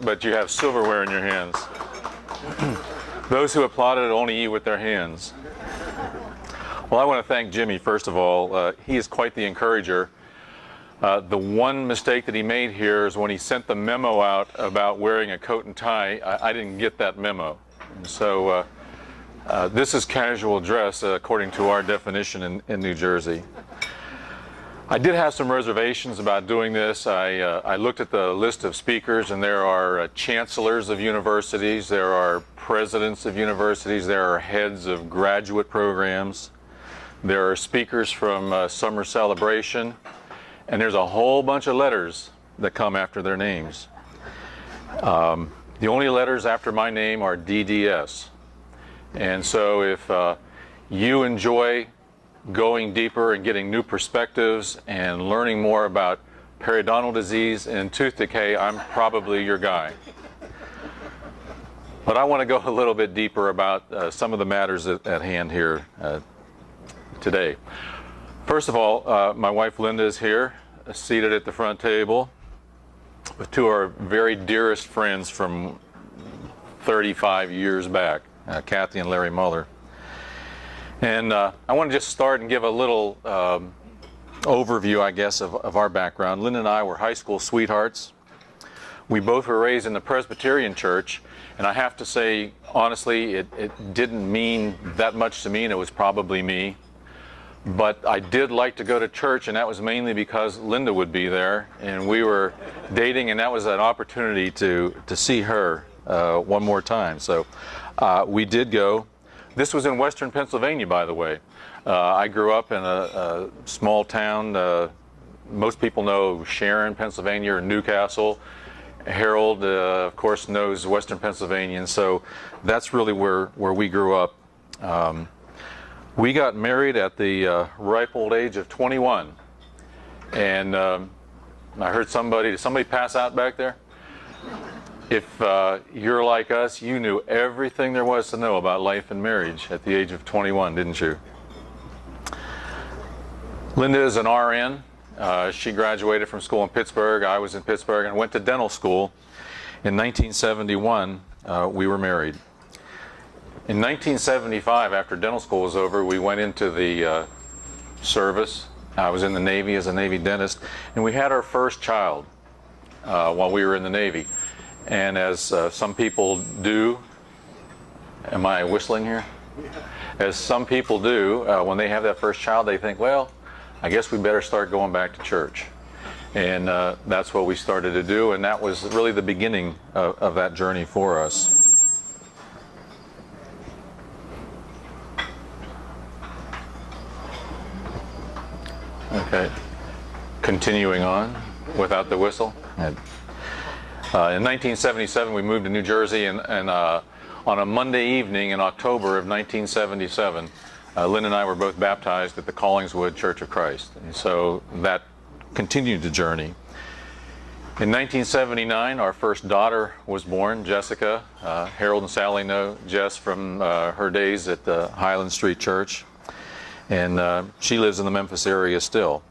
but you have silverware in your hands. Those who applauded only eat with their hands. Well, I want to thank Jimmy, first of all. He is quite the encourager. The one mistake that he made here is when he sent the memo out about wearing a coat and tie. I didn't get that memo. So this is casual dress according to our definition in New Jersey. I did have some reservations about doing this. I looked at the list of speakers, and there are chancellors of universities, there are presidents of universities, there are heads of graduate programs, there are speakers from summer celebration, and there's a whole bunch of letters that come after their names. The only letters after my name are DDS. And so if you enjoy going deeper and getting new perspectives and learning more about periodontal disease and tooth decay, I'm probably your guy. But I want to go a little bit deeper about some of the matters at hand here today. First of all, my wife Linda is here, seated at the front table with two of our very dearest friends from 35 years back, Kathy and Larry Muller. And I want to just start and give a little overview, I guess, of our background. Linda and I were high school sweethearts. We both were raised in the Presbyterian church, and I have to say, honestly, it didn't mean that much to me, and it was probably me. But I did like to go to church, and that was mainly because Linda would be there, and we were dating, and that was an opportunity to see her one more time. So we did go. This was in western Pennsylvania, by the way. I grew up in a small town. Most people know Sharon, Pennsylvania, or Newcastle. Harold, of course, knows western Pennsylvania, and so that's really where we grew up. We got married at the ripe old age of 21, and I heard somebody pass out back there? If you're like us, you knew everything there was to know about life and marriage at the age of 21, didn't you? Linda is an RN. She graduated from school in Pittsburgh. I was in Pittsburgh and went to dental school. In 1971, we were married. In 1975, after dental school was over, we went into the service. I was in the Navy as a Navy dentist, and we had our first child while we were in the Navy. And as some people do, am I whistling here? As some people do, when they have that first child, they think, well, I guess we better start going back to church. And that's what we started to do, and that was really the beginning of that journey for us. Okay, continuing on without the whistle. In 1977, we moved to New Jersey, and on a Monday evening in October of 1977, Lynn and I were both baptized at the Collingswood Church of Christ. And so that continued the journey. In 1979, our first daughter was born, Jessica. Harold and Sally know Jess from her days at the Highland Street Church, and she lives in the Memphis area still.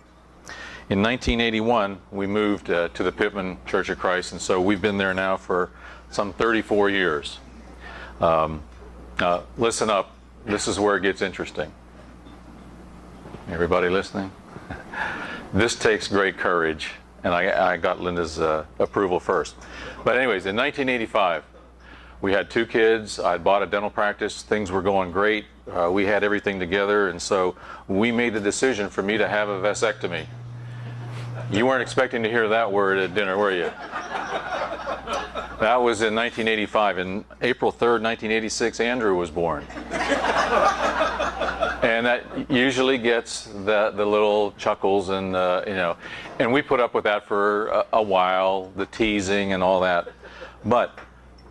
In 1981, we moved to the Pittman Church of Christ, and so we've been there now for some 34 years. Listen up, this is where it gets interesting. Everybody listening? This takes great courage, and I got Linda's approval first. But anyways, in 1985, we had 2 kids. I bought a dental practice. Things were going great. We had everything together, and so we made the decision for me to have a vasectomy. You weren't expecting to hear that word at dinner, were you? That was in 1985. In April 3rd, 1986, Andrew was born. And that usually gets the little chuckles and, you know, and we put up with that for a while, the teasing and all that. But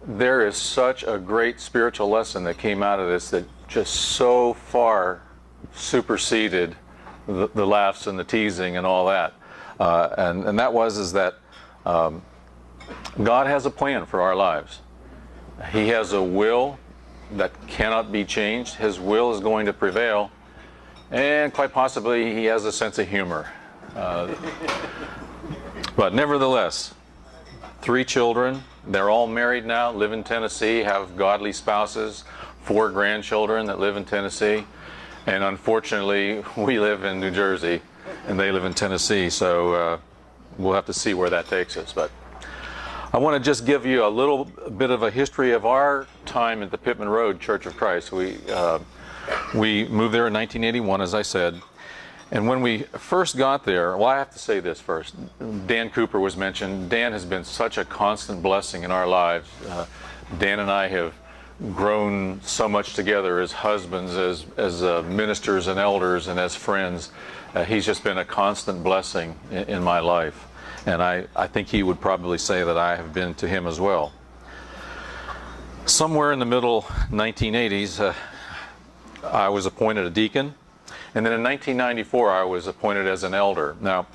there is such a great spiritual lesson that came out of this that just so far superseded the laughs and the teasing and all that. And that is that God has a plan for our lives. He has a will that cannot be changed. His will is going to prevail, and quite possibly he has a sense of humor. But nevertheless, 3 children, They're all married now, live in Tennessee, have godly spouses, 4 grandchildren that live in Tennessee. And unfortunately, we live in New Jersey and they live in Tennessee, so we'll have to see where that takes us. But I want to just give you a little bit of a history of our time at the Pittman Road Church of Christ. We moved there in 1981, as I said. And when we first got there, well, I have to say this first. Dan Cooper was mentioned. Dan has been such a constant blessing in our lives. Dan and I have grown so much together as husbands, as ministers and elders, and as friends. He's just been a constant blessing in my life. And I think he would probably say that I have been to him as well. Somewhere in the middle 1980s, I was appointed a deacon. And then in 1994, I was appointed as an elder. Now,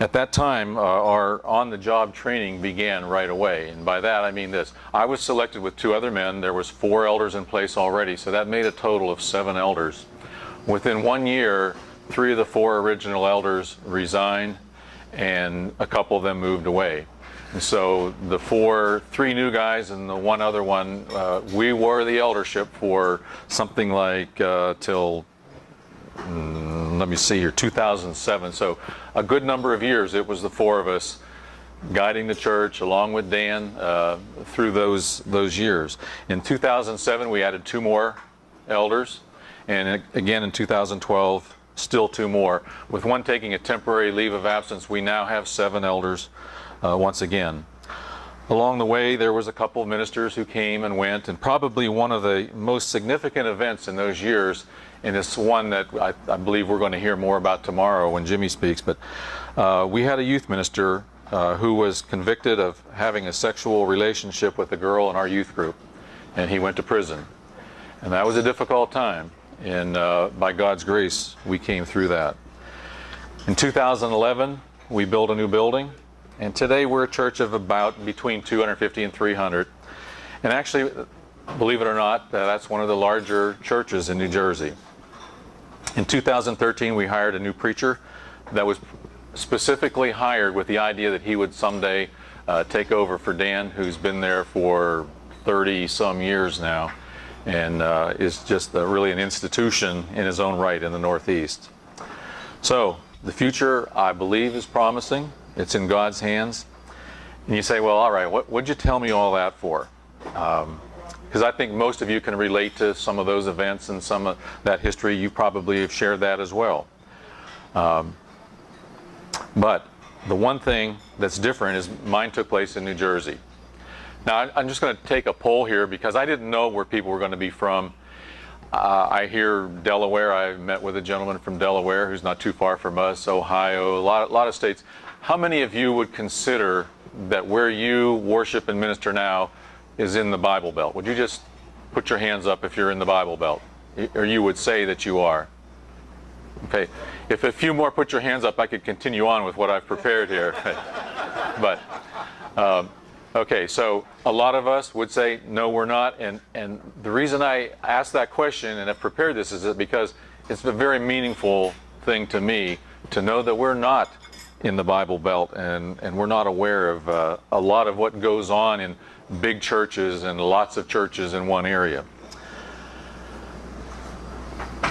at that time, our on-the-job training began right away. And by that, I mean this. I was selected with 2 other men. There was 4 elders in place already, so that made a total of 7 elders. Within 1 year, 3 of the 4 original elders resigned, and a couple of them moved away. And so the 3 new guys and the 1 other one, we wore the eldership for something like till let me see here, 2007. So a good number of years it was the 4 of us guiding the church along with Dan through those years. In 2007 we added 2 more elders, and again in 2012 still 2 more. With 1 taking a temporary leave of absence, we now have 7 elders once again. Along the way there was a couple of ministers who came and went, and probably one of the most significant events in those years, and it's one that I believe we're going to hear more about tomorrow when Jimmy speaks, but we had a youth minister who was convicted of having a sexual relationship with a girl in our youth group, and he went to prison. And that was a difficult time, and by God's grace we came through that. In 2011 we built a new building, and today we're a church of about between 250 and 300. And actually, believe it or not, that's one of the larger churches in New Jersey. In 2013, we hired a new preacher that was specifically hired with the idea that he would someday take over for Dan, who's been there for 30-some years now, and is just really an institution in his own right in the Northeast. So the future, I believe, is promising. It's in God's hands. And you say, well, all right, what'd you tell me all that for? Because I think most of you can relate to some of those events and some of that history. You probably have shared that as well. But the one thing that's different is mine took place in New Jersey. Now, I'm just going to take a poll here because I didn't know where people were going to be from. I hear Delaware. I met with a gentleman from Delaware who's not too far from us, Ohio, a lot of states. How many of you would consider that where you worship and minister now is in the Bible Belt? Would you just put your hands up if you're in the Bible Belt? Or you would say that you are? Okay. If a few more put your hands up, I could continue on with what I've prepared here. But, okay, so a lot of us would say, no, we're not. And the reason I asked that question and have prepared this is because it's a very meaningful thing to me to know that we're not in the Bible Belt, and we're not aware of a lot of what goes on in big churches and lots of churches in one area.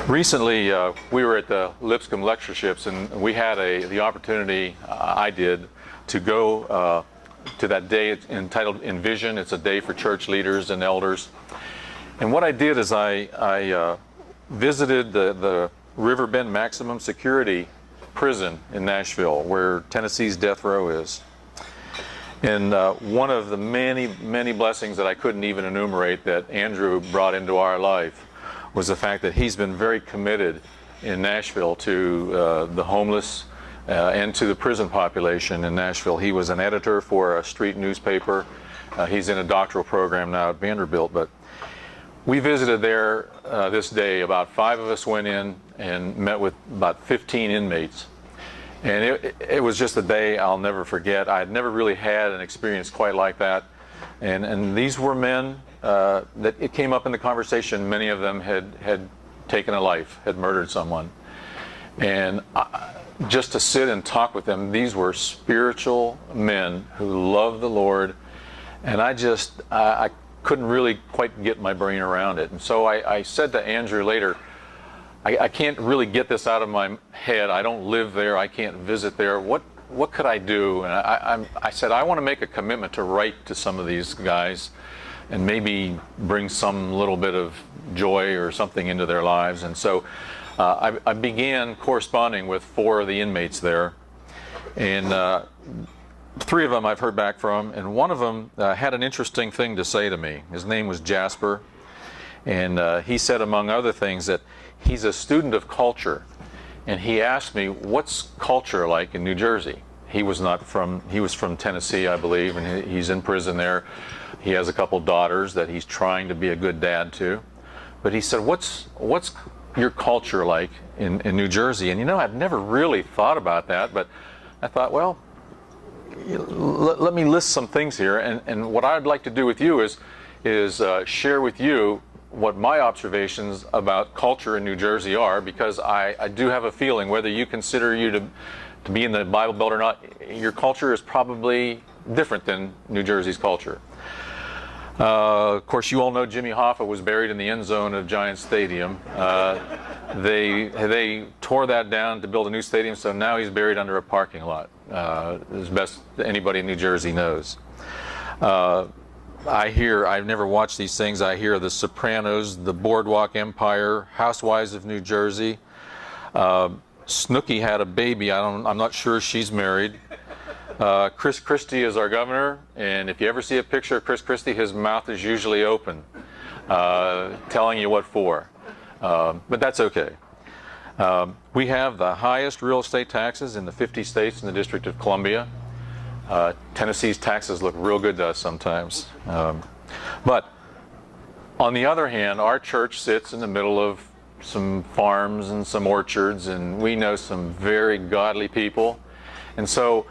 Recently, we were at the Lipscomb Lectureships, and we had the opportunity, I did, to go to that day entitled Envision. It's a day for church leaders and elders. And what I did is I visited the Riverbend Maximum Security Prison in Nashville, where Tennessee's death row is. And one of the many blessings that I couldn't even enumerate that Andrew brought into our life was the fact that he's been very committed in Nashville to the homeless and to the prison population in Nashville. He was an editor for a street newspaper. He's in a doctoral program now at Vanderbilt. But we visited there this day. About 5 of us went in and met with about 15 inmates. And it was just a day I'll never forget. I had never really had an experience quite like that. And these were men that it came up in the conversation. Many of them had taken a life, had murdered someone. And just to sit and talk with them, these were spiritual men who loved the Lord And I couldn't really quite get my brain around it. And so I said to Andrew later, I can't really get this out of my head. I don't live there. I can't visit there. What could I do? And I said, I want to make a commitment to write to some of these guys and maybe bring some little bit of joy or something into their lives. And so I began corresponding with 4 of the inmates there. And 3 of them I've heard back from, and one of them had an interesting thing to say to me. His name was Jasper, and he said, among other things, that he's a student of culture. And he asked me, what's culture like in New Jersey? He was from Tennessee, I believe, and he's in prison there. He has a couple daughters that he's trying to be a good dad to. But he said, what's your culture like in New Jersey? And I've never really thought about that, but I thought, well, let me list some things here, and what I'd like to do with you is share with you what my observations about culture in New Jersey are, because I do have a feeling, whether you consider you to be in the Bible Belt or not, your culture is probably different than New Jersey's culture. Of course, you all know Jimmy Hoffa was buried in the end zone of Giants Stadium. They tore that down to build a new stadium, so now he's buried under a parking lot, as best anybody in New Jersey knows. I've never watched these things. I hear The Sopranos, The Boardwalk Empire, Housewives of New Jersey. Snooki had a baby. I'm not sure she's married. Chris Christie is our governor, and if you ever see a picture of Chris Christie, his mouth is usually open, telling you what for. But that's okay. We have the highest real estate taxes in the 50 states in the District of Columbia. Tennessee's taxes look real good to us sometimes. But on the other hand, our church sits in the middle of some farms and some orchards, and we know some very godly people. And so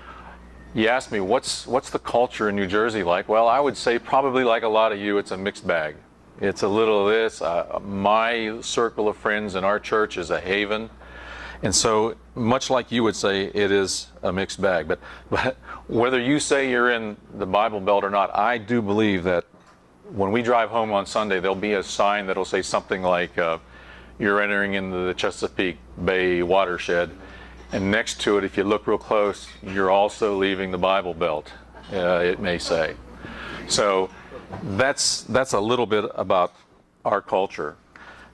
you ask me, what's the culture in New Jersey like? Well, I would say probably like a lot of you, it's a mixed bag. It's a little of this. My circle of friends in our church is a haven. And so, much like you would say, it is a mixed bag. But whether you say you're in the Bible Belt or not, I do believe that when we drive home on Sunday, there'll be a sign that'll say something like, you're entering into the Chesapeake Bay watershed. And next to it, if you look real close, you're also leaving the Bible Belt, it may say. So that's a little bit about our culture.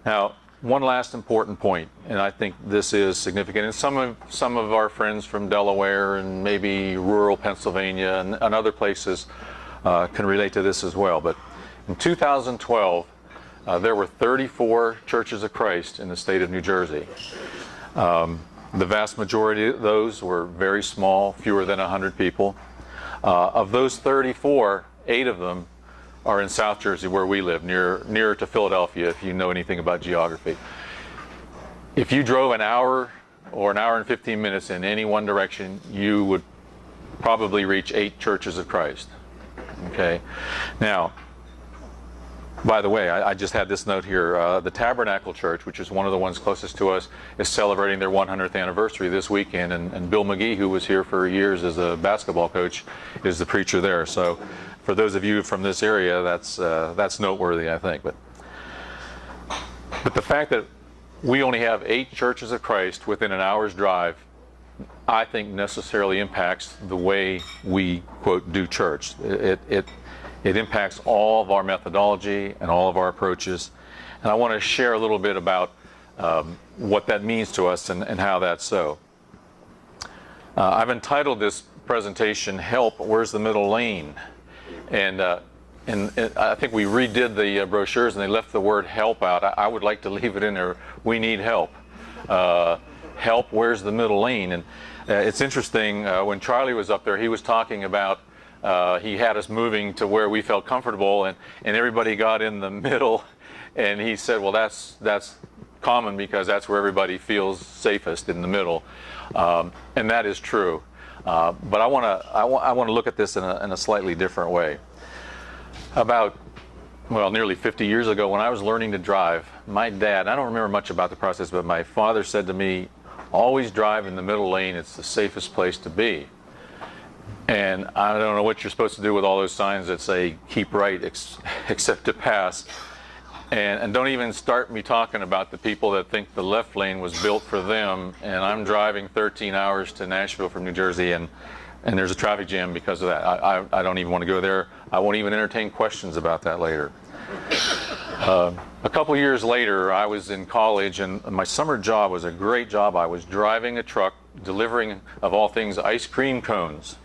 Now, one last important point, and I think this is significant, and some of our friends from Delaware and maybe rural Pennsylvania and other places can relate to this as well. But in 2012, there were 34 Churches of Christ in the state of New Jersey. The vast majority of those were very small, fewer than 100 people. Of those 34, 8 of them are in South Jersey, where we live, nearer to Philadelphia, if you know anything about geography. If you drove an hour or an hour and 15 minutes in any one direction, you would probably reach 8 Churches of Christ. Okay? Now, by the way, I just had this note here. The Tabernacle Church, which is one of the ones closest to us, is celebrating their 100th anniversary this weekend, and Bill McGee, who was here for years as a basketball coach, is the preacher there. So for those of you from this area, that's noteworthy, I think. But the fact that we only have 8 Churches of Christ within an hour's drive, I think necessarily impacts the way we, quote, do church. It impacts all of our methodology and all of our approaches. And I want to share a little bit about what that means to us and how that's so. I've entitled this presentation, Help, Where's the Middle Lane? And I think we redid the brochures and they left the word help out. I would like to leave it in there. We need help. Help, where's the middle lane? And it's interesting, when Charlie was up there, he was talking about he had us moving to where we felt comfortable, and everybody got in the middle, and he said, well, that's common because that's where everybody feels safest, in the middle, and that is true. But I want to look at this in a slightly different way. About, well, nearly 50 years ago, when I was learning to drive, my dad, I don't remember much about the process, but my father said to me, always drive in the middle lane, it's the safest place to be. And I don't know what you're supposed to do with all those signs that say keep right except to pass. And don't even start me talking about the people that think the left lane was built for them, and I'm driving 13 hours to Nashville from New Jersey, and there's a traffic jam because of that. I don't even want to go there. I won't even entertain questions about that later. A couple years later, I was in college, and my summer job was a great job. I was driving a truck delivering, of all things, ice cream cones.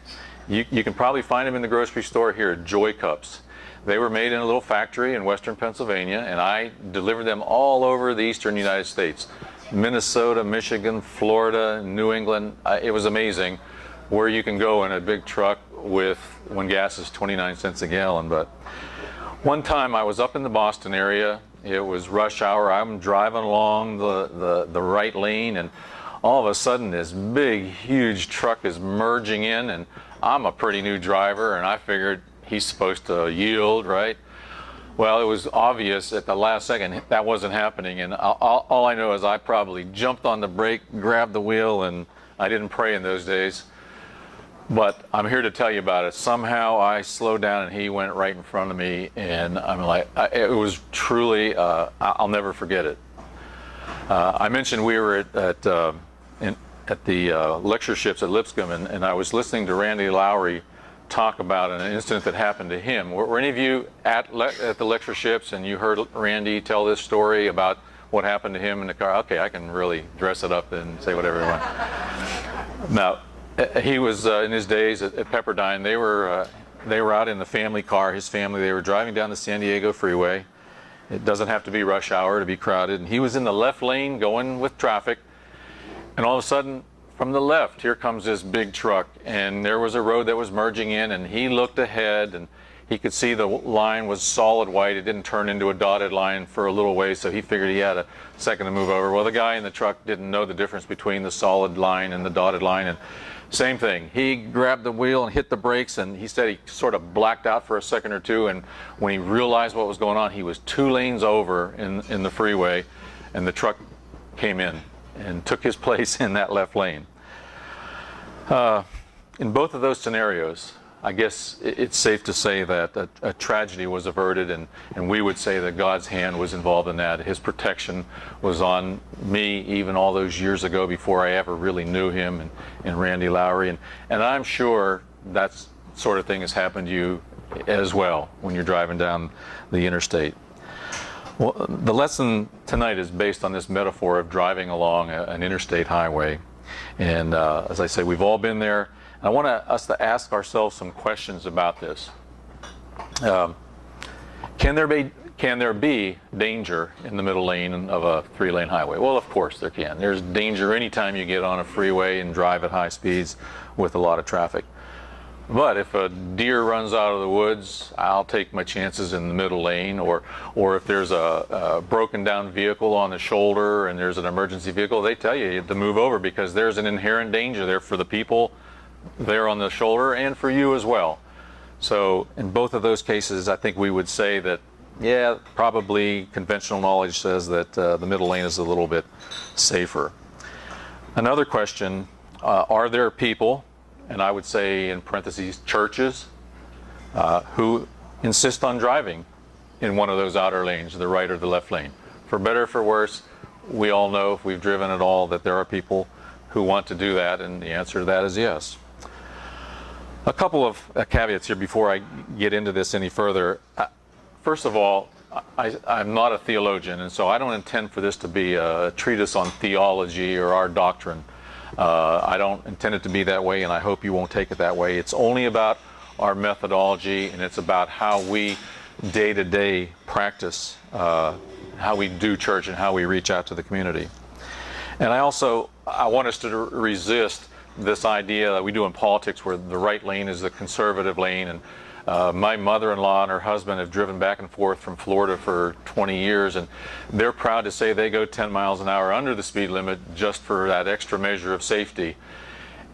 You can probably find them in the grocery store here, Joy Cups. They were made in a little factory in western Pennsylvania, and I delivered them all over the eastern United States. Minnesota, Michigan, Florida, New England. It was amazing where you can go in a big truck when gas is 29 cents a gallon. But one time I was up in the Boston area. It was rush hour. I'm driving along the right lane, and all of a sudden this big, huge truck is merging in, and I'm a pretty new driver, and I figured he's supposed to yield, right? Well, it was obvious at the last second that wasn't happening, and all I know is I probably jumped on the brake, grabbed the wheel, and I didn't pray in those days. But I'm here to tell you about it. Somehow I slowed down and he went right in front of me, and I'm like, it was truly, I'll never forget it. I mentioned we were at the lectureships at Lipscomb, and I was listening to Randy Lowry talk about an incident that happened to him. Were any of you at the lectureships and you heard Randy tell this story about what happened to him in the car? Okay, I can really dress it up and say whatever I want. Now, he was in his days at Pepperdine. They were out in the family car, his family. They were driving down the San Diego freeway. It doesn't have to be rush hour to be crowded. And he was in the left lane going with traffic. And all of a sudden, from the left, here comes this big truck. And there was a road that was merging in, and he looked ahead, and he could see the line was solid white. It didn't turn into a dotted line for a little ways, so he figured he had a second to move over. Well, the guy in the truck didn't know the difference between the solid line and the dotted line. And same thing. He grabbed the wheel and hit the brakes, and he said he sort of blacked out for a second or two, and when he realized what was going on, he was 2 lanes over in the freeway, and the truck came in and took his place in that left lane. In both of those scenarios, I guess it's safe to say that a tragedy was averted, and we would say that God's hand was involved in that. His protection was on me even all those years ago before I ever really knew him and Randy Lowry. And I'm sure that sort of thing has happened to you as well when you're driving down the interstate. Well, the lesson tonight is based on this metaphor of driving along an interstate highway. And as I say, we've all been there. I want us to ask ourselves some questions about this. Can there be danger in the middle lane of a 3-lane highway? Well, of course there can. There's danger anytime you get on a freeway and drive at high speeds with a lot of traffic. But if a deer runs out of the woods, I'll take my chances in the middle lane. Or if there's a broken down vehicle on the shoulder and there's an emergency vehicle, they tell you to move over because there's an inherent danger there for the people there on the shoulder and for you as well. So in both of those cases, I think we would say that, yeah, probably conventional knowledge says that the middle lane is a little bit safer. Another question, are there people, and I would say in parentheses churches, who insist on driving in one of those outer lanes, the right or the left lane? For better or for worse, we all know if we've driven at all that there are people who want to do that, and the answer to that is yes. A couple of caveats here before I get into this any further. First of all, I'm not a theologian, and so I don't intend for this to be a treatise on theology or our doctrine. I don't intend it to be that way, and I hope you won't take it that way. It's only about our methodology, and it's about how we day-to-day practice, how we do church and how we reach out to the community. And I want us to resist this idea that we do in politics where the right lane is the conservative lane. And my mother-in-law and her husband have driven back and forth from Florida for 20 years, and they're proud to say they go 10 miles an hour under the speed limit just for that extra measure of safety.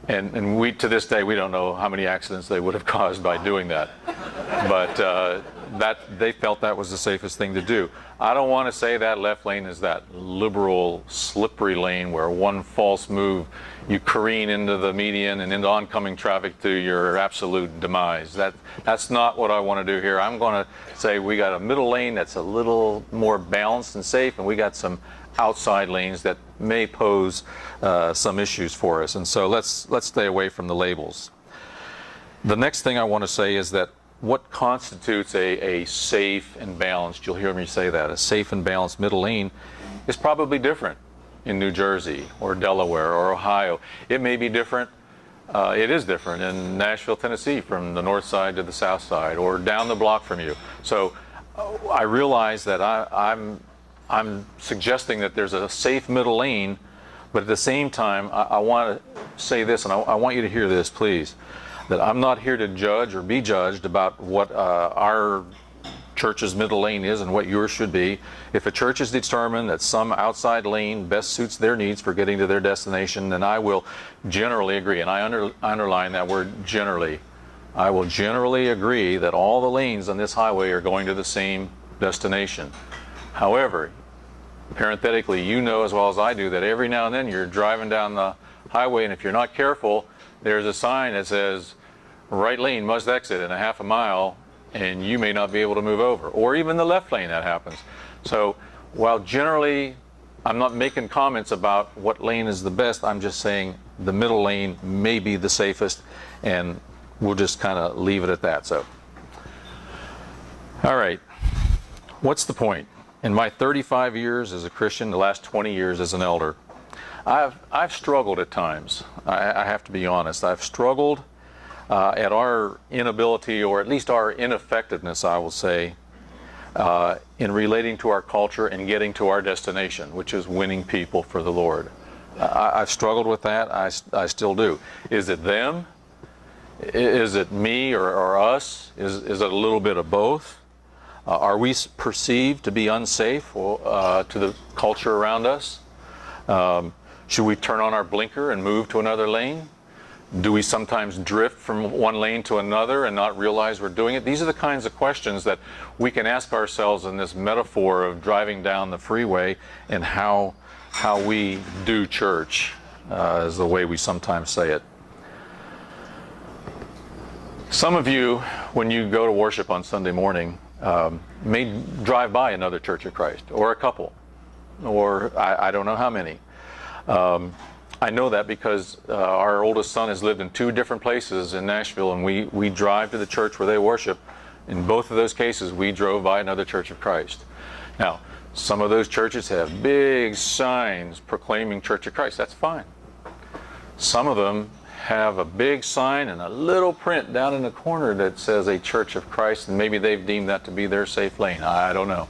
And we, to this day, we don't know how many accidents they would have caused by doing that. But that they felt that was the safest thing to do. I don't want to say that left lane is that liberal, slippery lane where one false move, you careen into the median and into oncoming traffic to your absolute demise. That's not what I want to do here. I'm going to say we got a middle lane that's a little more balanced and safe, and we got some outside lanes that may pose some issues for us. And so let's stay away from the labels. The next thing I want to say is that what constitutes a safe and balanced, you'll hear me say that, a safe and balanced middle lane is probably different in New Jersey or Delaware or Ohio. It may be different, it is different in Nashville, Tennessee, from the north side to the south side, or down the block from you. So I realize that I'm suggesting that there's a safe middle lane, but at the same time, I want to say this, and I want you to hear this, please, that I'm not here to judge or be judged about what our church's middle lane is and what yours should be. If a church is determined that some outside lane best suits their needs for getting to their destination, then I will generally agree, and I underline that word generally. I will generally agree that all the lanes on this highway are going to the same destination. However, parenthetically, you know as well as I do that every now and then you're driving down the highway, and if you're not careful, there's a sign that says right lane must exit in a half a mile, and you may not be able to move over, or even the left lane that happens. So while generally I'm not making comments about what lane is the best, I'm just saying the middle lane may be the safest, and we'll just kind of leave it at that. So, all right, what's the point? In my 35 years as a Christian, the last 20 years as an elder, I've struggled at times. I have to be honest. I've struggled at our inability, or at least our ineffectiveness, I will say, in relating to our culture and getting to our destination, which is winning people for the Lord. I've struggled with that. I still do. Is it them? Is it me or us? Is it a little bit of both? Are we perceived to be unsafe to the culture around us? Should we turn on our blinker and move to another lane? Do we sometimes drift from one lane to another and not realize we're doing it? These are the kinds of questions that we can ask ourselves in this metaphor of driving down the freeway, and how we do church is the way we sometimes say it. Some of you, when you go to worship on Sunday morning, may drive by another Church of Christ, or a couple, or I don't know how many. I know that because our oldest son has lived in 2 different places in Nashville, and we drive to the church where they worship. In both of those cases, we drove by another Church of Christ. Now, some of those churches have big signs proclaiming Church of Christ. That's fine. Some of them have a big sign and a little print down in the corner that says a Church of Christ, and maybe they've deemed that to be their safe lane. I don't know.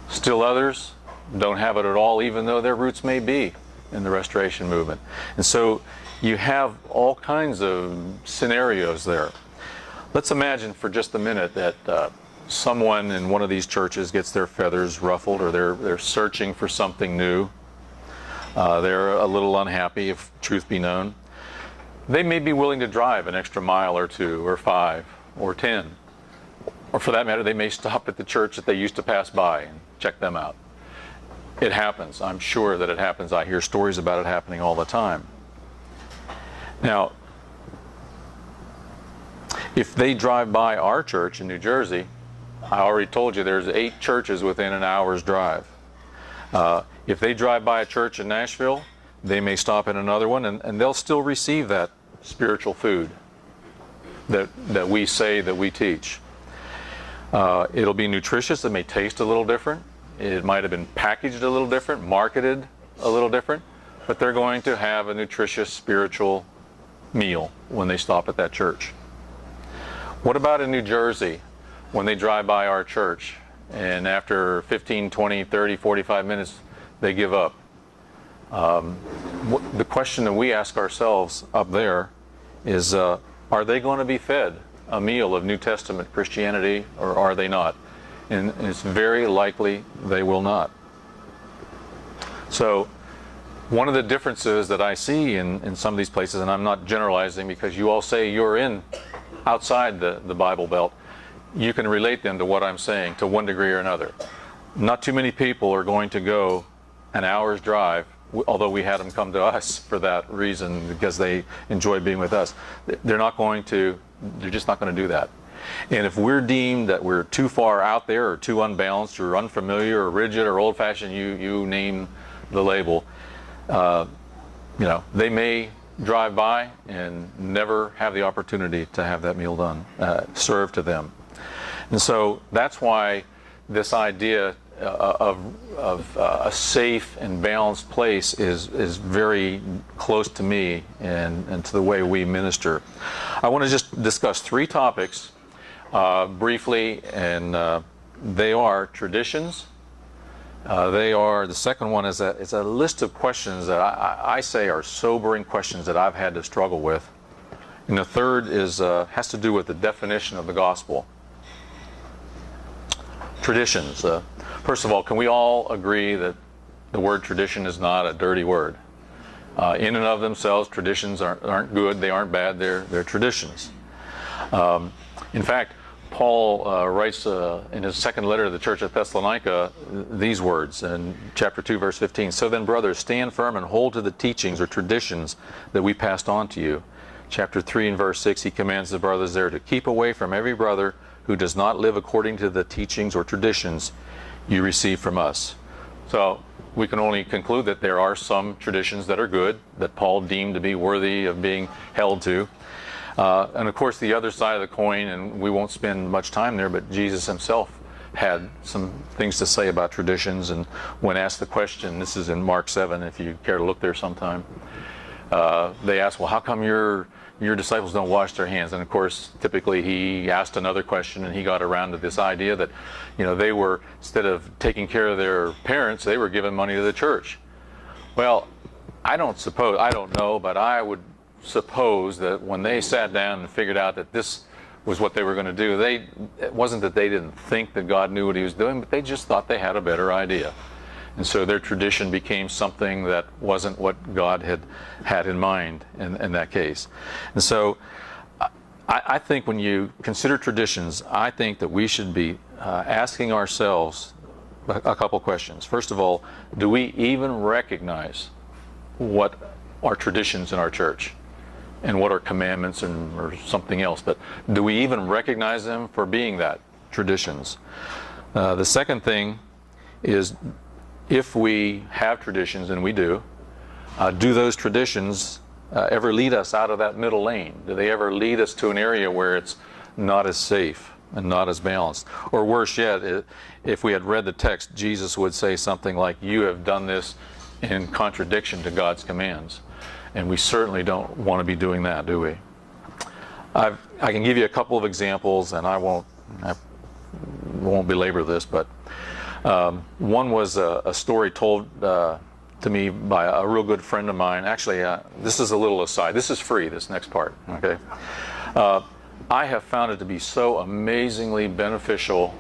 Still others don't have it at all, even though their roots may be in the Restoration movement. And so you have all kinds of scenarios there. Let's imagine for just a minute that someone in one of these churches gets their feathers ruffled, or they're searching for something new. They're a little unhappy, if truth be known. They may be willing to drive an extra mile or 2 or 5 or 10. Or for that matter, they may stop at the church that they used to pass by and check them out. It happens. I'm sure that it happens. I hear stories about it happening all the time. Now, if they drive by our church in New Jersey, I already told you there's 8 churches within an hour's drive. If they drive by a church in Nashville, they may stop at another one, and they'll still receive that spiritual food that we say that we teach. It'll be nutritious. It may taste a little different. It might have been packaged a little different, marketed a little different, but they're going to have a nutritious spiritual meal when they stop at that church. What about in New Jersey when they drive by our church and after 15, 20, 30, 45 minutes they give up? The question that we ask ourselves up there is, are they going to be fed a meal of New Testament Christianity, or are they not? And it's very likely they will not. So one of the differences that I see in some of these places, and I'm not generalizing because you all say you're in outside the Bible Belt, you can relate then to what I'm saying to one degree or another. Not too many people are going to go an hour's drive, although we had them come to us for that reason because they enjoy being with us. They're just not going to do that. And if we're deemed that we're too far out there or too unbalanced or unfamiliar or rigid or old-fashioned, you name the label, they may drive by and never have the opportunity to have that meal done, served to them. And so that's why this idea of a safe and balanced place is very close to me and to the way we minister. I want to just discuss 3 topics briefly, and they are traditions. The second one is a list of questions that I say are sobering questions that I've had to struggle with. And the third has to do with the definition of the gospel. Traditions. First of all, can we all agree that the word tradition is not a dirty word? In and of themselves, traditions aren't good, they aren't bad, they're traditions. In fact, Paul writes in his second letter to the church at Thessalonica these words in chapter 2, verse 15. So then, brothers, stand firm and hold to the teachings or traditions that we passed on to you. Chapter 3 and verse 6, he commands the brothers there to keep away from every brother who does not live according to the teachings or traditions you receive from us. So we can only conclude that there are some traditions that are good, that Paul deemed to be worthy of being held to. And of course the other side of the coin, and we won't spend much time there, but Jesus himself had some things to say about traditions. And when asked the question, this is in Mark 7, if you care to look there sometime, they asked, well, how come your disciples don't wash their hands? And of course, typically he asked another question, and he got around to this idea that, they were, instead of taking care of their parents, they were giving money to the church. Well, I don't know, but I would suppose that when they sat down and figured out that this was what they were going to do, it wasn't that they didn't think that God knew what he was doing, but they just thought they had a better idea. And so their tradition became something that wasn't what God had in mind in that case. And so I think when you consider traditions, I think that we should be asking ourselves a couple questions. First of all, do we even recognize what are traditions in our church and what are commandments or something else? But do we even recognize them for being that, traditions? The second thing is, if we have traditions, and we do those traditions ever lead us out of that middle lane? Do they ever lead us to an area where it's not as safe and not as balanced? Or worse yet, if we had read the text, Jesus would say something like, you have done this in contradiction to God's commands. And we certainly don't want to be doing that, do we? I can give you a couple of examples, and I won't belabor this, but one was a story told to me by a real good friend of mine. Actually, this is a little aside. This is free, this next part, okay? I have found it to be so amazingly beneficial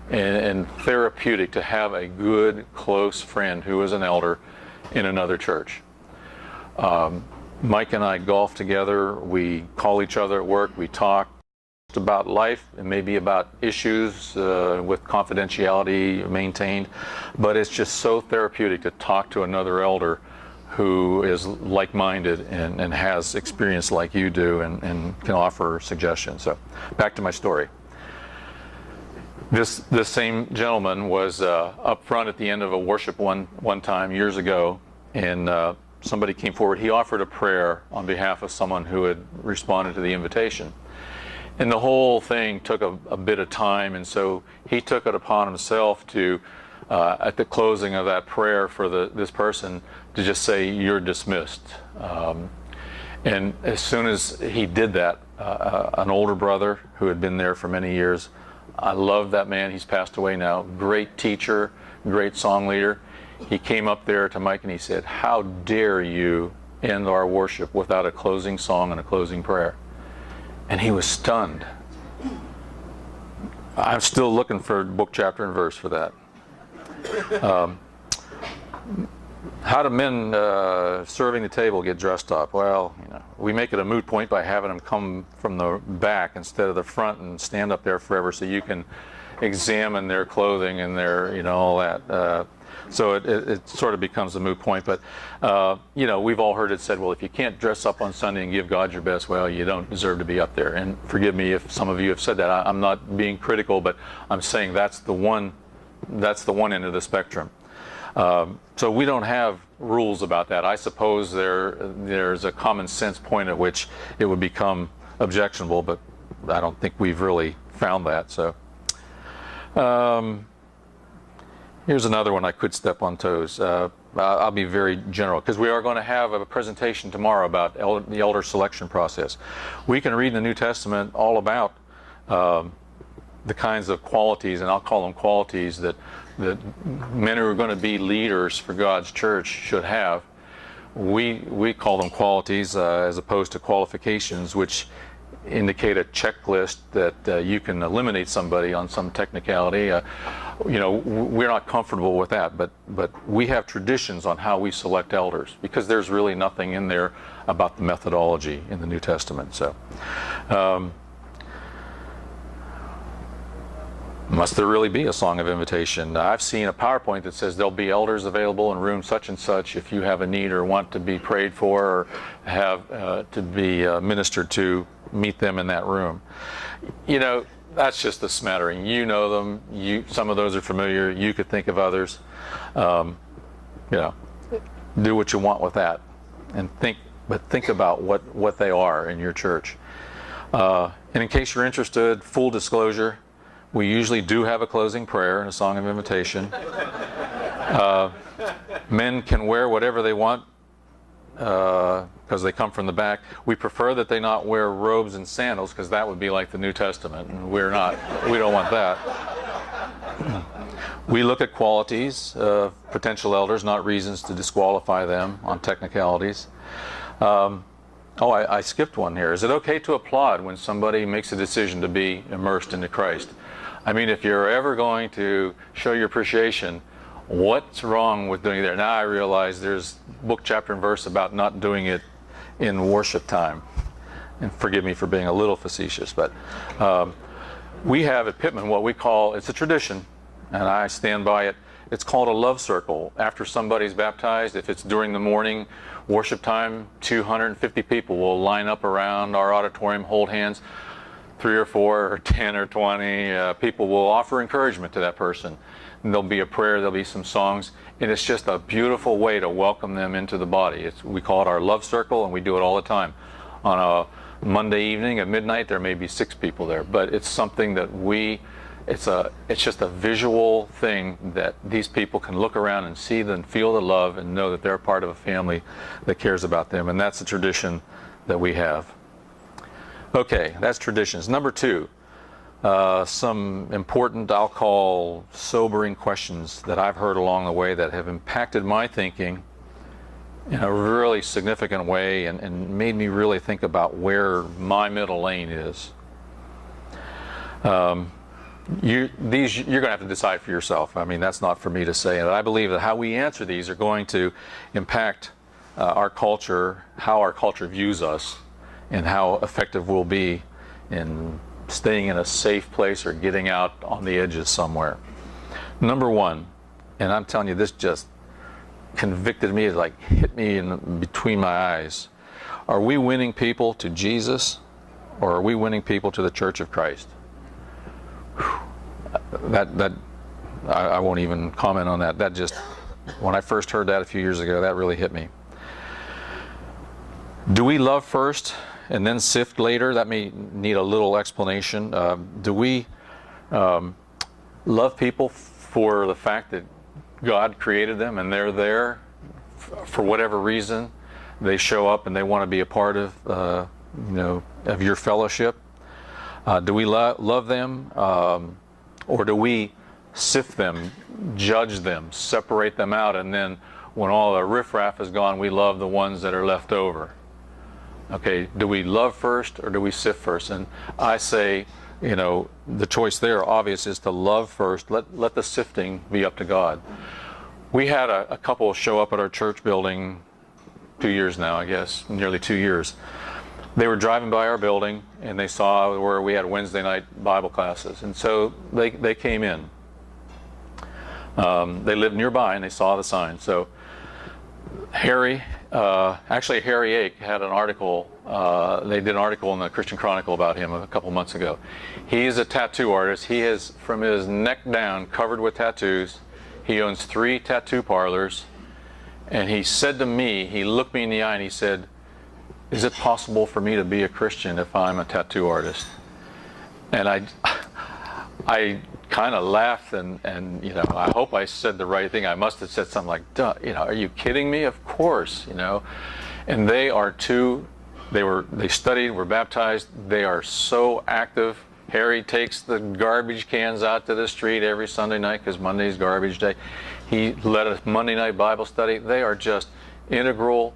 and therapeutic to have a good, close friend who is an elder in another church. Mike and I golf together. We call each other at work. We talk about life and maybe about issues with confidentiality maintained, but it's just so therapeutic to talk to another elder who is like-minded and has experience like you do and can offer suggestions. So back to my story. This same gentleman was up front at the end of a worship one time years ago, and somebody came forward. He offered a prayer on behalf of someone who had responded to the invitation. And the whole thing took a bit of time, and so he took it upon himself to, at the closing of that prayer for this person, to just say, you're dismissed. And as soon as he did that, an older brother who had been there for many years, I love that man, he's passed away now, great teacher, great song leader. He came up there to Mike and he said, how dare you end our worship without a closing song and a closing prayer? And he was stunned. I'm still looking for book, chapter, and verse for that. How do men serving the table get dressed up? Well, we make it a moot point by having them come from the back instead of the front and stand up there forever, so you can examine their clothing and their, all that. So it sort of becomes a moot point. But we've all heard it said, well, if you can't dress up on Sunday and give God your best, well, you don't deserve to be up there. And forgive me if some of you have said that. I'm not being critical, but I'm saying that's the one end of the spectrum. So we don't have rules about that. I suppose there's a common sense point at which it would become objectionable, but I don't think we've really found that. So here's another one. I could step on toes. I'll be very general, because we are going to have a presentation tomorrow about the elder selection process. We can read in the New Testament all about the kinds of qualities, and I'll call them qualities, that men who are going to be leaders for God's church should have. We call them qualities as opposed to qualifications, which indicate a checklist that you can eliminate somebody on some technicality. We're not comfortable with that, but we have traditions on how we select elders, because there's really nothing in there about the methodology in the New Testament. So must there really be a song of invitation? I've seen a PowerPoint that says there'll be elders available in room such and such if you have a need or want to be prayed for or have to be ministered to. Meet them in that room. That's just a smattering. You know them. Some of those are familiar. You could think of others. Do what you want with that, and think about what they are in your church. And in case you're interested, full disclosure, we usually do have a closing prayer and a song of invitation. Men can wear whatever they want because they come from the back. We prefer that they not wear robes and sandals, because that would be like the New Testament, and we don't want that. We look at qualities of potential elders, not reasons to disqualify them on technicalities. I skipped one here. Is it okay to applaud when somebody makes a decision to be immersed into Christ? I mean, if you're ever going to show your appreciation, what's wrong with doing it there? Now I realize there's book, chapter, and verse about not doing it in worship time. And forgive me for being a little facetious, but we have at Pittman what we call, it's a tradition, and I stand by it. It's called a love circle. After somebody's baptized, if it's during the morning worship time, 250 people will line up around our auditorium, hold hands. 3 or 4 or 10 or 20 people will offer encouragement to that person. And there'll be a prayer, there'll be some songs, and it's just a beautiful way to welcome them into the body. We call it our love circle, and we do it all the time. On a Monday evening at midnight, there may be 6 people there, but it's something that it's just a visual thing that these people can look around and see and feel the love and know that they're part of a family that cares about them, and that's a tradition that we have. Okay, that's traditions. Number 2, some important, I'll call sobering questions that I've heard along the way that have impacted my thinking in a really significant way and made me really think about where my middle lane is. You're going to have to decide for yourself. I mean, that's not for me to say. And I believe that how we answer these are going to impact our culture, how our culture views us, and how effective we'll be in staying in a safe place or getting out on the edges somewhere. Number 1, and I'm telling you, this just convicted me, it like hit me in between my eyes. Are we winning people to Jesus, or are we winning people to the Church of Christ? I won't even comment on that. That just, when I first heard that a few years ago, that really hit me. Do we love first and then sift later? That may need a little explanation. Do we love people for the fact that God created them and they're there for whatever reason? They show up and they want to be a part of of your fellowship. Do we love them, or do we sift them, judge them, separate them out, and then when all the riffraff is gone, we love the ones that are left over? Okay, do we love first or do we sift first? And I say, the choice there, obvious, is to love first. Let the sifting be up to God. We had a couple show up at our church building 2 years now, I guess, nearly 2 years. They were driving by our building and they saw where we had Wednesday night Bible classes, and so they came in. They lived nearby and they saw the sign. So Harry Ake had an article, they did an article in the Christian Chronicle about him a couple months ago. He's a tattoo artist. He is, from his neck down, covered with tattoos. He owns 3 tattoo parlors. And he said to me, he looked me in the eye and he said, "Is it possible for me to be a Christian if I'm a tattoo artist?" And I kind of laughed and you know, I hope I said the right thing. I must have said something like, "Duh, you know, are you kidding me? Of course, you know." And they are they studied, were baptized. They are so active. Harry takes the garbage cans out to the street every Sunday night because Monday's garbage day. He led a Monday night Bible study. They are just integral,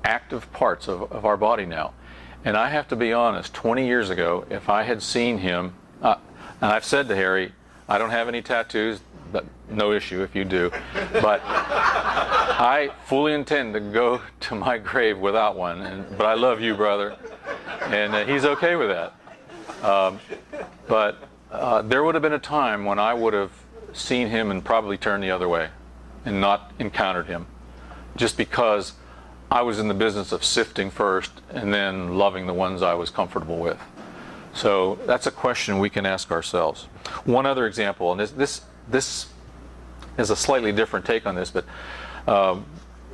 active parts of our body now. And I have to be honest, 20 years ago, if I had seen him, and I've said to Harry, I don't have any tattoos, but no issue if you do, but I fully intend to go to my grave without one, but I love you, brother, and he's okay with that. But there would have been a time when I would have seen him and probably turned the other way and not encountered him, just because I was in the business of sifting first and then loving the ones I was comfortable with. So that's a question we can ask ourselves. One other example, and this is a slightly different take on this, but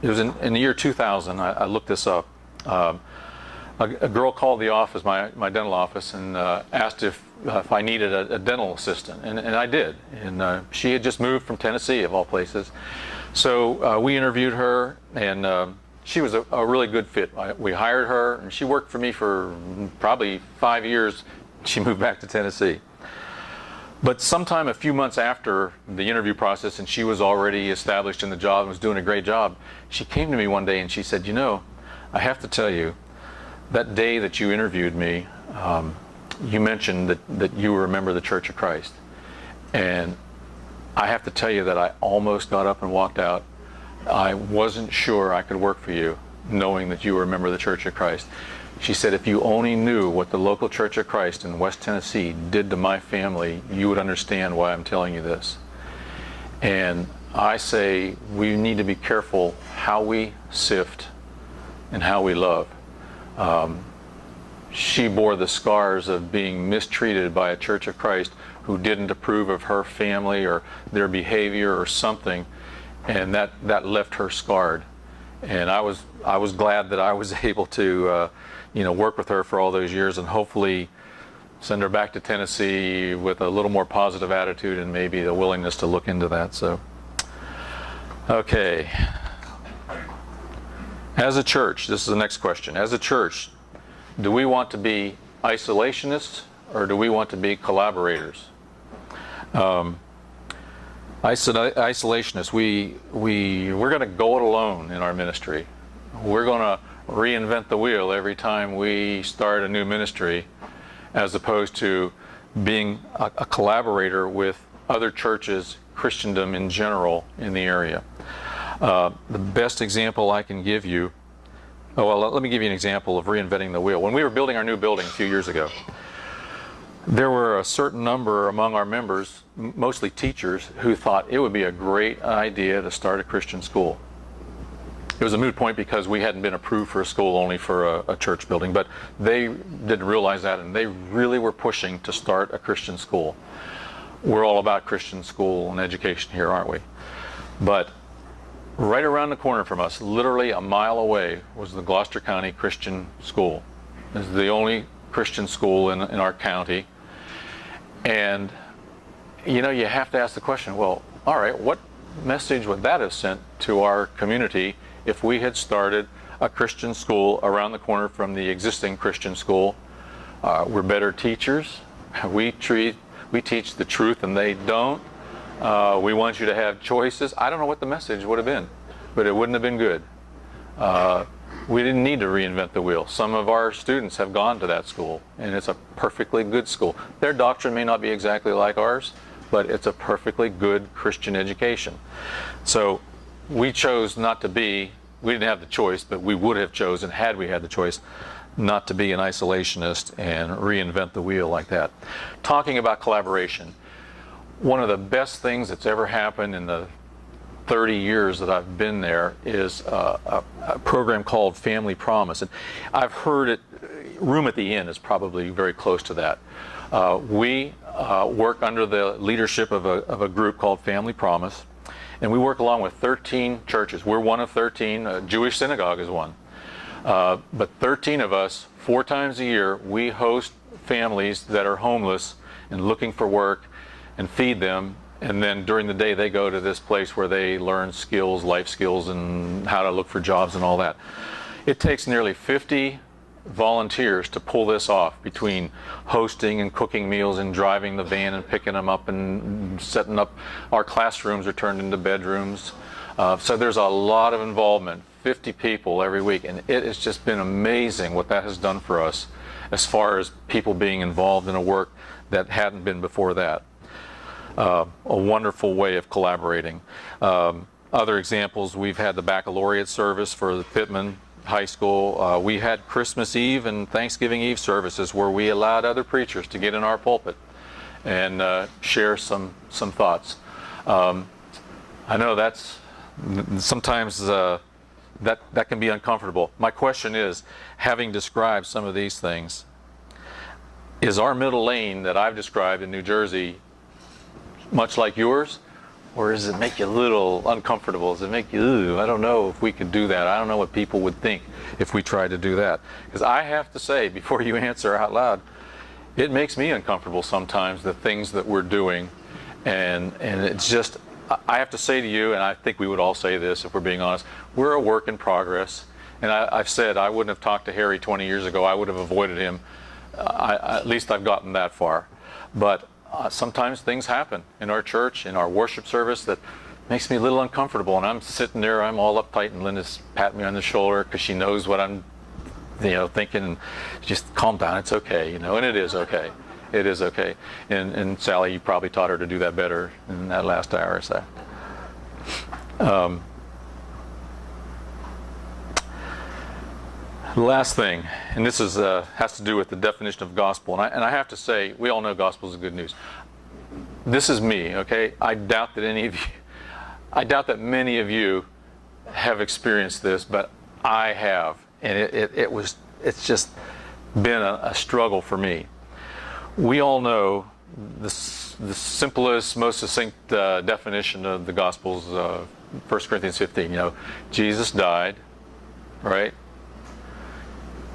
it was in the year 2000. I looked this up. A girl called the office, my dental office, and asked if I needed a dental assistant, and I did. And she had just moved from Tennessee, of all places. So we interviewed her, and she was a really good fit. We hired her, and she worked for me for probably 5 years. She moved back to Tennessee. But sometime a few months after the interview process, and she was already established in the job and was doing a great job, she came to me one day and she said, "You know, I have to tell you, that day that you interviewed me, you mentioned that you were a member of the Church of Christ. And I have to tell you that I almost got up and walked out. I wasn't sure I could work for you, knowing that you were a member of the Church of Christ." She said, "If you only knew what the local Church of Christ in West Tennessee did to my family, you would understand why I'm telling you this." And I say we need to be careful how we sift and how we love. She bore the scars of being mistreated by a Church of Christ who didn't approve of her family or their behavior or something, and that left her scarred. And I was glad that I was able to work with her for all those years, and hopefully send her back to Tennessee with a little more positive attitude and maybe the willingness to look into that. So, okay. As a church, this is the next question. As a church, do we want to be isolationists or do we want to be collaborators? Isolationists, we're going to go it alone in our ministry. We're going to reinvent the wheel every time we start a new ministry, as opposed to being a collaborator with other churches, Christendom in general, in the area. The best example I can give you, let me give you an example of reinventing the wheel. When we were building our new building a few years ago, there were a certain number among our members, mostly teachers, who thought it would be a great idea to start a Christian school. It was a moot point because we hadn't been approved for a school, only for a church building, but they didn't realize that, and they really were pushing to start a Christian school. We're all about Christian school and education here, aren't we? But right around the corner from us, literally a mile away, was the Gloucester County Christian School. It's the only Christian school in our county. And you have to ask the question, well, all right, what message would that have sent to our community if we had started a Christian school around the corner from the existing Christian school? We're better teachers. We teach the truth and they don't. We want you to have choices. I don't know what the message would have been, but it wouldn't have been good. We didn't need to reinvent the wheel. Some of our students have gone to that school, and it's a perfectly good school. Their doctrine may not be exactly like ours, but it's a perfectly good Christian education. So we chose not to be, we didn't have the choice, but we would have chosen, had we had the choice, not to be an isolationist and reinvent the wheel like that. Talking about collaboration, one of the best things that's ever happened in the 30 years that I've been there is a program called Family Promise. And I've heard it, Room at the Inn is probably very close to that. We work under the leadership of a group called Family Promise, and we work along with 13 churches. We're one of 13. A Jewish synagogue is one. But 13 of us, 4 times a year, we host families that are homeless and looking for work and feed them. And then during the day, they go to this place where they learn skills, life skills, and how to look for jobs and all that. It takes nearly 50 volunteers to pull this off, between hosting and cooking meals and driving the van and picking them up and setting up. Our classrooms are turned into bedrooms. So there's a lot of involvement, 50 people every week, and it has just been amazing what that has done for us as far as people being involved in a work that hadn't been before that. A wonderful way of collaborating. Other examples, we've had the baccalaureate service for the Pittman High School. We had Christmas Eve and Thanksgiving Eve services where we allowed other preachers to get in our pulpit and share some thoughts. I know that's sometimes that can be uncomfortable. My question is, having described some of these things, is our middle lane that I've described in New Jersey much like yours, or does it make you a little uncomfortable? Does it make you, ooh, I don't know if we could do that. I don't know what people would think if we tried to do that. Because I have to say, before you answer out loud, it makes me uncomfortable sometimes, the things that we're doing. And it's just, I have to say to you, and I think we would all say this if we're being honest, we're a work in progress. And I've said I wouldn't have talked to Harry 20 years ago. I would have avoided him. At least I've gotten that far. But sometimes things happen in our church, in our worship service, that makes me a little uncomfortable. And I'm sitting there, I'm all uptight, and Linda's patting me on the shoulder because she knows what I'm, thinking. And just calm down, it's okay, and it is okay. It is okay. And Sally, you probably taught her to do that better in that last hour or so. The last thing, and this is has to do with the definition of gospel, and I have to say, we all know gospel is good news. This is me, okay? I doubt that many of you have experienced this, but I have, and it's just been a struggle for me. We all know the simplest, most succinct definition of the gospel is 1 Corinthians 15. Jesus died, right?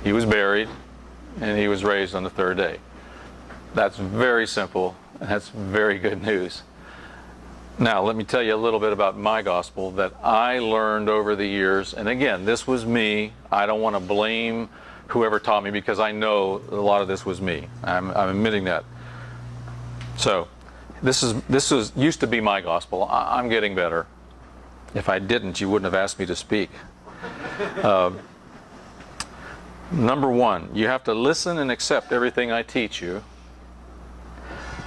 He was buried, and he was raised on the 3rd day. That's very simple, and that's very good news. Now, let me tell you a little bit about my gospel that I learned over the years. And again, this was me. I don't want to blame whoever taught me, because I know a lot of this was me. I'm admitting that. So, this used to be my gospel. I'm getting better. If I didn't, you wouldn't have asked me to speak. Number 1, you have to listen and accept everything I teach you.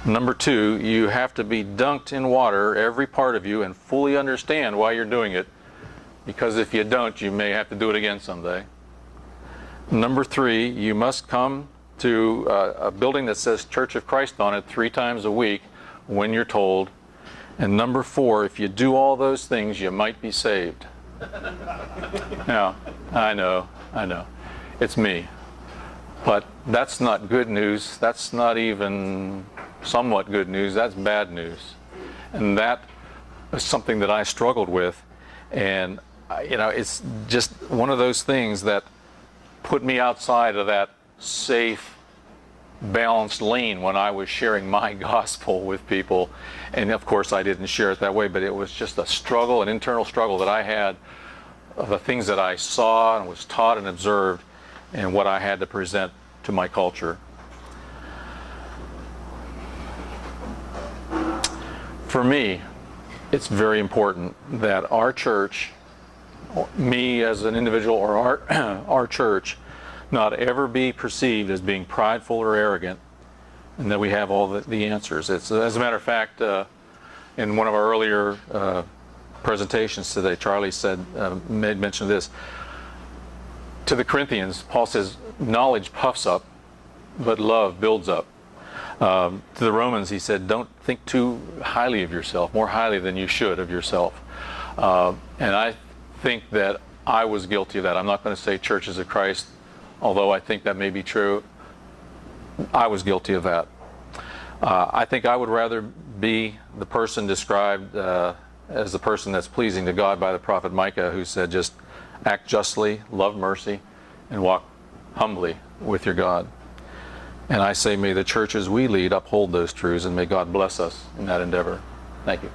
Number 2, you have to be dunked in water, every part of you, and fully understand why you're doing it, because if you don't, you may have to do it again someday. Number 3, you must come to a building that says Church of Christ on it 3 times a week when you're told. And number 4, if you do all those things, you might be saved. Now, I know. It's me. But that's not good news. That's not even somewhat good news. That's bad news. And that is something that I struggled with. And, it's just one of those things that put me outside of that safe, balanced lane when I was sharing my gospel with people. And, of course, I didn't share it that way, but it was just a struggle, an internal struggle that I had of the things that I saw and was taught and observed, and what I had to present to my culture. For me, it's very important that our church, me as an individual, or our church, not ever be perceived as being prideful or arrogant, and that we have all the answers. It's, as a matter of fact, in one of our earlier presentations today, Charlie made mention of this. To the Corinthians, Paul says, knowledge puffs up, but love builds up. To the Romans, he said, don't think too highly of yourself, more highly than you should of yourself. And I think that I was guilty of that. I'm not going to say churches of Christ, although I think that may be true. I was guilty of that. I think I would rather be the person described as the person that's pleasing to God by the prophet Micah, who said, just act justly, love mercy, and walk humbly with your God. And I say, may the churches we lead uphold those truths, and may God bless us in that endeavor. Thank you.